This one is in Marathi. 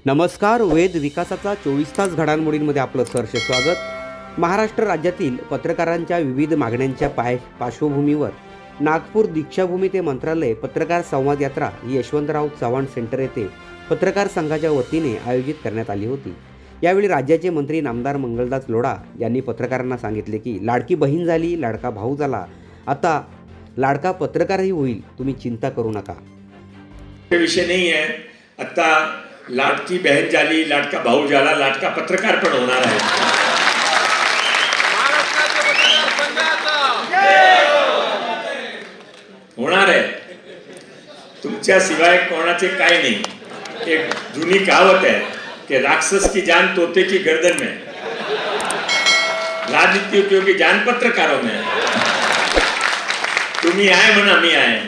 नमस्कार, वेद विकासाचा 24 तास घडामोडींमध्ये आपलं सहर्ष स्वागत। महाराष्ट्र राज्यातील पत्रकारांच्या विविध मागण्यांच्या पार्श्वभूमीवर नागपूर दीक्षाभूमी ते मंत्रालय पत्रकार संवाद यात्रा ही यशवंतराव चव्हाण सेंटर येथे पत्रकार संघाच्या वतीने आयोजित करण्यात आली होती। यावेळी राज्याचे मंत्री नामदार मंगलदास लोढा यांनी पत्रकारांना सांगितले की लाडकी बहीण झाली, लाडका भाऊ झाला, आता लाडका पत्रकारही होईल, तुम्ही चिंता करू नका। हे विषय नाही आहे, आता लाडकी बहन झाली, लाडका भाऊ झाला, लाडका पत्रकार पण होणार आहे। होणार आहे, तुमच्या शिवाय कोणाचे काय नाही। एक जुनी कहावत आहे कि राक्षस की जान तोते की गर्दन में, राजनीतिज्ञों की जान पत्रकारों में। तुम्ही आहे म्हणा, मी आहे।